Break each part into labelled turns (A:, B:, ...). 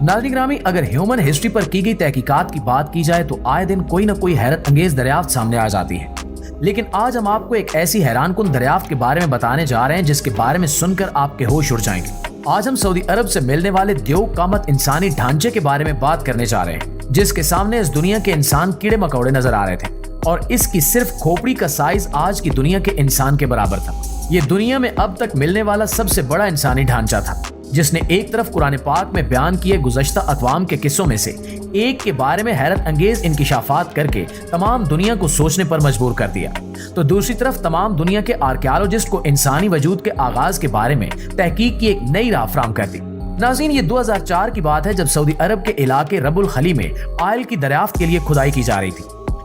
A: नाज़रीन ग्रामी, अगर ह्यूमन हिस्ट्री पर की गई तहकीकात की बात की जाए तो आए दिन कोई न कोई हैरत अंगेज दरियाफ्त सामने आ जाती है। लेकिन आज हम आपको एक ऐसी हैरानकुन दरियाफ्त के बारे में बताने जा रहे हैं जिसके बारे में सुनकर आपके होश उड़ जाएंगे। आज हम सऊदी अरब से मिलने वाले द्यो कामत इंसानी ढांचे के बारे में बात करने जा रहे हैं, जिसके सामने इस दुनिया के इंसान कीड़े मकोड़े नजर आ रहे थे और इसकी सिर्फ खोपड़ी का साइज आज की दुनिया के इंसान के बराबर था। ये दुनिया में अब तक मिलने वाला सबसे बड़ा इंसानी ढांचा था, जिसने एक तरफ कुरान पाक में बयान किए गुज़श्ता अक़वाम के किस्सों में से एक के बारे में हैरत अंगेज इंकिशाफात करके तमाम दुनिया को सोचने पर मजबूर कर दिया, तो दूसरी तरफ तमाम दुनिया के आर्कियोलॉजिस्ट को इंसानी वजूद के आगाज के बारे में तहकीक की एक नई राह फराहम कर दी। नाज़रीन, ये 2004 की बात है जब सऊदी अरब के इलाके रबुल खली में आयल की दरियाफ्त के लिए खुदाई की जा रही थी।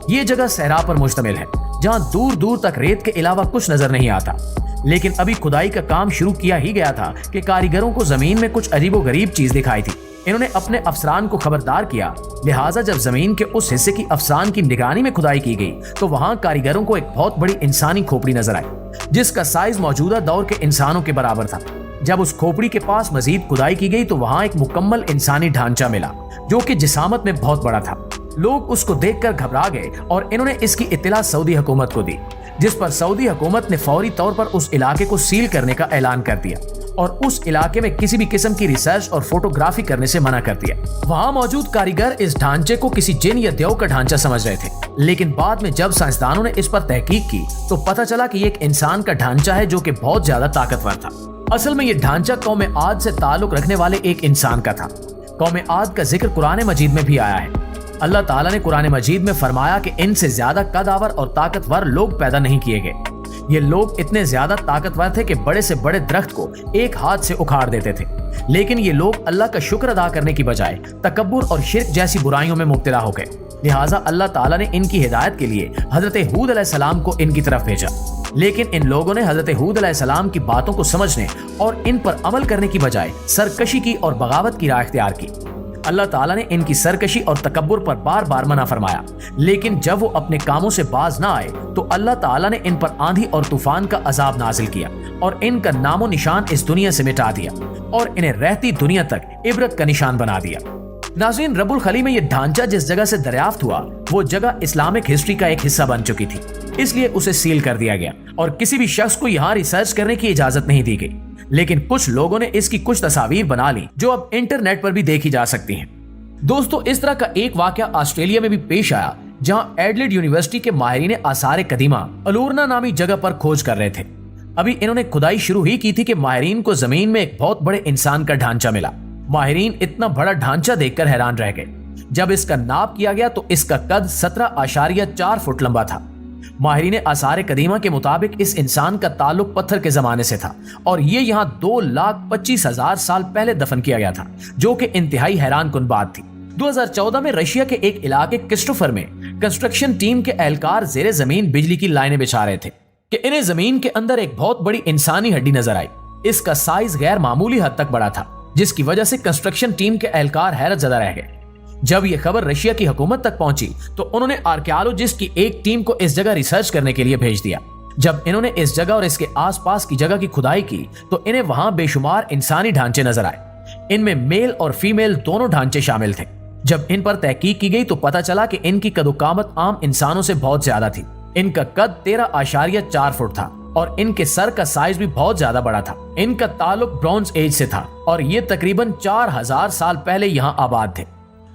A: ये जगह सहरा पर मुश्तमिल है, जहाँ दूर दूर तक रेत के अलावा कुछ नजर नहीं आता। लेकिन अभी खुदाई का काम शुरू किया ही गया था कि कारीगरों को जमीन में कुछ अजीबोगरीब चीज दिखाई थी। इन्होंने अपने अफसरान को खबरदार किया, लिहाजा जब जमीन के उस हिस्से की अफसान की निगरानी में खुदाई की गई तो वहां कारीगरों को एक बहुत बड़ी इंसानी खोपड़ी नजर आई, जिसका साइज मौजूदा दौर के इंसानों के बराबर था। जब उस खोपड़ी के पास मजीद खुदाई की गई तो वहां एक मुकम्मल इंसानी ढांचा मिला, जो कि जिसामत में बहुत बड़ा था। लोग उसको देखकर घबरा गए और इन्होंने इसकी इत्तला सऊदी हुकूमत को दी, जिस पर सऊदी हुकूमत ने फौरी तौर पर उस इलाके को सील करने का ऐलान कर दिया और उस इलाके में किसी भी किस्म की रिसर्च और फोटोग्राफी करने से मना कर दिया। वहां मौजूद कारीगर इस ढांचे को किसी जिन या देव का ढांचा समझ रहे थे, लेकिन बाद में जब साइंसदानों ने इस पर तहकीक की तो पता चला कि ये एक इंसान का ढांचा है जो कि बहुत ज्यादा ताकतवर था। असल में ये ढांचा कौम आद से ताल्लुक रखने वाले एक इंसान का था। कौम आद का जिक्र कुरान मजीद में भी आया है। अल्लाह ताला ने कुरान मजीद में फरमाया कि इनसे ज्यादा कदावर और ताकतवर लोग पैदा नहीं किए गए। ये लोग इतने ज्यादा ताकतवर थे कि बड़े से बड़े दरख्त को एक हाथ से उखाड़ देते थे, लेकिन ये लोग अल्लाह का शुक्र अदा करने की बजाय तकब्बुर और शिर्क जैसी बुराइयों में मुब्तला हो गए। लिहाजा अल्लाह ताला ने इनकी हिदायत के लिए हजरत हूद अलैहिस्सलाम को इनकी तरफ भेजा, लेकिन इन लोगों ने हजरत हूद अलैहिस्सलाम की बातों को समझने और इन पर अमल करने की बजाय सरकशी की और बगावत की राह इख्तियार की। अल्लाह ताला ने इनकी सरकशी और तकब्बुर पर बार बार मना फरमाया, लेकिन जब वो अपने कामों से बाज ना आए तो अल्लाह ताला ने इन पर आंधी और तूफान का अजाब नाजिल किया और इनका नामो निशान इस दुनिया से मिटा दिया और इन्हें रहती दुनिया तक इबरत का निशान बना दिया। नाज़रीन, रबुल खली में यह ढांचा जिस जगह से दरियाफ्त हुआ वो जगह इस्लामिक हिस्ट्री का एक हिस्सा बन चुकी थी, इसलिए उसे सील कर दिया गया और किसी भी शख्स को यहाँ रिसर्च करने की इजाजत नहीं दी गई। लेकिन कुछ लोगों ने इसकी कुछ तस्वीर बना ली जो अब इंटरनेट पर भी देखी जा सकती हैं। दोस्तों, इस तरह का एक वाकया ऑस्ट्रेलिया में भी पेश आया, जहां एडलेड यूनिवर्सिटी के माहिरीन आसार कदीमा अलूरना नामी जगह पर खोज कर रहे थे। अभी इन्होंने खुदाई शुरू ही की थी कि माहिरीन को जमीन में एक बहुत बड़े इंसान का ढांचा मिला। माहिरीन इतना बड़ा ढांचा देखकर हैरान रह गए। जब इसका नाप किया गया तो इसका कद 17.4 फुट लंबा था। माहिरीन आसार कदीमा के मुताबिक इस इंसान का ताल्लुक पत्थर के जमाने से था और ये यहाँ 2,25,000 साल पहले दफन किया गया था, जो कि इंतहाई हैरान कुन बात थी। 2014 में रशिया के एक इलाके क्रिस्टोफर में कंस्ट्रक्शन टीम के एहलकार जेरे जमीन बिजली की लाइनें बिछा रहे थे कि इन्हें जमीन के अंदर एक बहुत बड़ी इंसानी हड्डी नजर आई। इसका साइज गैर मामूली हद तक बड़ा था, जिसकी वजह से कंस्ट्रक्शन टीम के एहलकार हैरत ज़दा रह गए। जब यह खबर रशिया की हुकूमत तक पहुंची तो उन्होंने आर्कियोलॉजिस्ट की एक टीम को इस जगह रिसर्च करने के लिए भेज दिया। जब इन्होंने इस जगह और इसके आसपास की जगह की खुदाई की तो इन्हें वहां बेशुमार इंसानी ढांचे नजर आए। इनमें मेल और फीमेल दोनों ढांचे शामिल थे। जब इन पर तहकीक की गई तो पता चला कि इनकी कदोकामत आम इंसानों से बहुत ज्यादा थी। इनका कद 13.4 फुट था और इनके सर का साइज भी बहुत ज्यादा बड़ा था। इनका ताल्लुक ब्रॉन्ज एज से था और ये तकरीबन 4000 साल पहले यहाँ आबाद थे।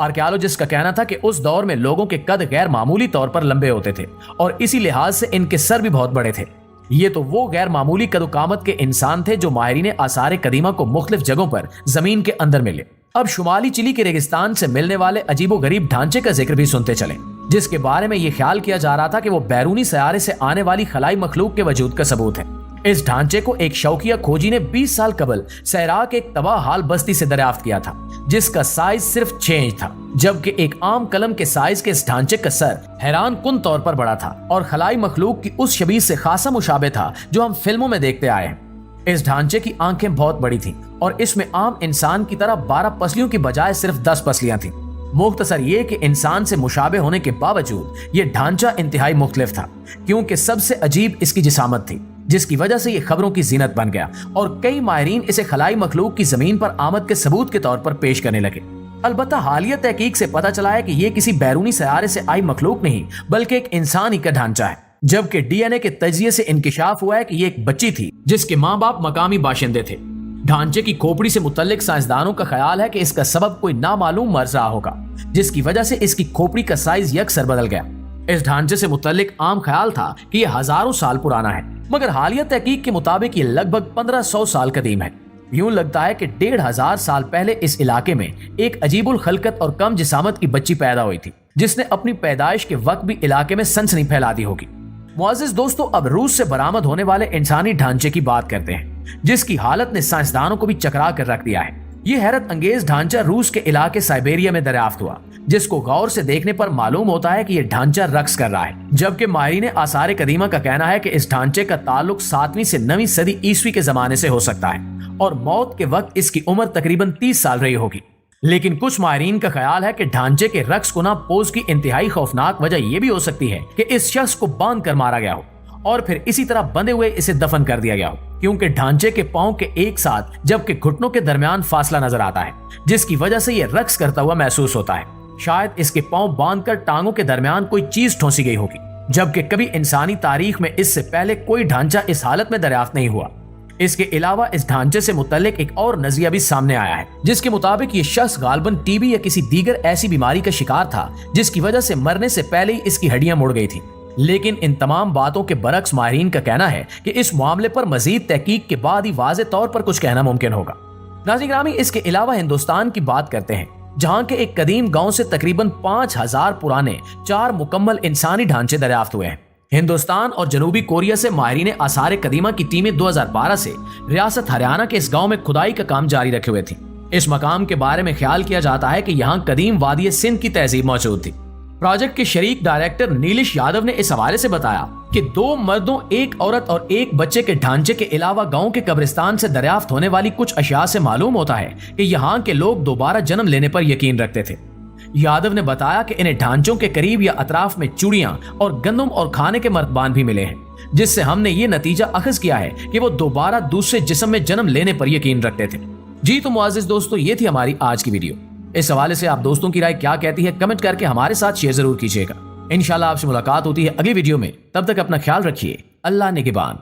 A: आर्कियोलॉजिस्ट का कहना था कि उस दौर में लोगों के कद गैर मामूली तौर पर लंबे होते थे और इसी लिहाज से इनके सर भी बहुत बड़े थे। ये तो वो गैर मामूली कदोकामत के इंसान थे जो माहिरीन आसार कदीमा को मुख्तलिफ जगहों पर जमीन के अंदर मिले। अब शुमाली चिली के रेगिस्तान से मिलने वाले अजीबो गरीब ढांचे का जिक्र भी सुनते चले, जिसके बारे में ये ख्याल किया जा रहा था कि वो बैरूनी सयारे से आने वाली खलाई मखलूक के वजूद का सबूत है। इस ढांचे को एक शौकिया खोजी ने 20 साल कबल सहरा के एक तबाह हाल बस्ती से दरियाफ्त किया था, जिसका साइज सिर्फ 6 इंच था, जबकि एक आम कलम के साइज के इस ढांचे का सर हैरान कुन तौर पर बड़ा था और खलाई मखलूक की उस शबीह से खासा मुशाबे था जो हम फिल्मों में देखते आए हैं। इस ढांचे की आंखें बहुत बड़ी थीं और इसमें आम इंसान की तरह 12 पसलियों की बजाय सिर्फ 10 पसलियां थीं। मुख्तसर ये कि इंसान से मुशाबे होने के बावजूद ये ढांचा इंतहाई मुख्तलिफ था, क्योंकि सबसे अजीब इसकी जिसामत थी, जिसकी वजह से ये खबरों की जीनत बन गया और कई माहिरीन इसे खलाई मखलूक की जमीन पर आमद के सबूत के तौर पर पेश करने लगे। अलबत्ता हालिया तहकीक से पता चला है कि ये किसी बैरूनी सयारे से आई मखलूक नहीं बल्कि एक इंसान ही का ढांचा है, जबकि डीएनए के तजिए से इंकिशाफ हुआ है कि ये एक बच्ची थी जिसके माँ बाप मकामी बाशिंदे थे। ढांचे की खोपड़ी से मुतल्लिक साइंसदानों का ख्याल है कि इसका सबब कोई नामालूम मर्ज रहा होगा, जिसकी वजह से इसकी खोपड़ी का साइज यकसर बदल गया। इस ढांचे से मुतल्लिक आम ख्याल था कि यह हजारों साल पुराना है, मगर हालिया तहकीक के मुताबिक ये लगभग 1500 साल कदीम है। यूं लगता है कि 1500 साल पहले इस इलाके में एक अजीबुल खलकत और कम जिसामत की बच्ची पैदा हुई थी, जिसने अपनी पैदाइश के वक्त भी इलाके में सनसनी फैला दी होगी। मुअज़्ज़िज़ दोस्तों, अब रूस से बरामद होने वाले इंसानी ढांचे की बात करते हैं, जिसकी हालत ने साइंसदानों को भी चकरा कर रख दिया है। ये हैरत अंगेज ढांचा रूस के इलाके साइबेरिया में दरियाफ्त हुआ, जिसको गौर से देखने पर मालूम होता है कि यह ढांचा रक्स कर रहा है, जबकि माहिरीन आसार कदीमा का कहना है कि इस ढांचे का ताल्लुक 7वीं से 9वीं सदी ईस्वी के जमाने से हो सकता है और मौत के वक्त इसकी उम्र तकरीबन 30 साल रही होगी। लेकिन कुछ माहिरीन का ख्याल है कि ढांचे के रक्स को पोज की इंतहाई खौफनाक वजह यह भी हो सकती है कि इस शख्स को बांध कर मारा गया हो और फिर इसी तरह बंधे हुए इसे दफन कर दिया गया हो, क्योंकि ढांचे के पांव के एक साथ जबकि घुटनों के दरमियान फासला नजर आता है, जिसकी वजह से यह रक्स करता हुआ महसूस होता है। शायद इसके पांव बांधकर टांगों के दरमियान कोई चीज ठोंसी गई होगी, जबकि कभी इंसानी तारीख में इससे पहले कोई ढांचा इस हालत में दरियाफ्त नहीं हुआ। इसके अलावा इस ढांचे से मुतल्लिक एक और नजरिया भी सामने आया है, जिसके मुताबिक ये शख्स गालबन टीबी या किसी दीगर ऐसी बीमारी का शिकार था जिसकी वजह से मरने से पहले ही इसकी हड्डियां मुड़ गई थी। लेकिन इन तमाम बातों के बरक्स माहिरीन का कहना है कि इस मामले पर मजीद तहकीक के बाद ही वाज़े तौर पर कुछ कहना मुमकिन होगा। नाज़रीन ग्रामी, इसके अलावा हिंदुस्तान की बात करते हैं, जहां के एक कदीम गांव से तकरीबन 5000 पुराने 4 मुकम्मल इंसानी ढांचे दरियाफ्त हुए हैं। हिंदुस्तान और जनूबी कोरिया से माहिरीन आसार कदीमा की टीमें 2012 से रियासत हरियाणा के इस गांव में खुदाई का काम जारी रखे हुए थी। इस मकाम के बारे में ख्याल किया जाता है कि यहाँ कदीम वादी सिंध की तहजीब मौजूद थी। प्रोजेक्ट के शरीक डायरेक्टर नीलेश यादव ने इस हवाले से बताया कि 2 मर्दों, 1 औरत और 1 बच्चे के ढांचे के अलावा गांव के कब्रिस्तान से दरियाफ्त होने वाली कुछ अशिया से मालूम होता है कि यहाँ के लोग दोबारा जन्म लेने पर यकीन रखते थे। यादव ने बताया कि इन्हें ढांचों के करीब या अतराफ में चूड़ियां और गंदम और खाने के मर्तबान भी मिले हैं, जिससे हमने ये नतीजा अखज किया है कि वो दोबारा दूसरे जिस्म में जन्म लेने पर यकीन रखते थे। जी तो मुअज़्ज़िज़ दोस्तों, ये थी हमारी आज की वीडियो। इस हवाले से आप दोस्तों की राय क्या कहती है, कमेंट करके हमारे साथ शेयर जरूर कीजिएगा। इंशाल्लाह आपसे मुलाकात होती है अगली वीडियो में। तब तक अपना ख्याल रखिए। अल्लाह निगहबान।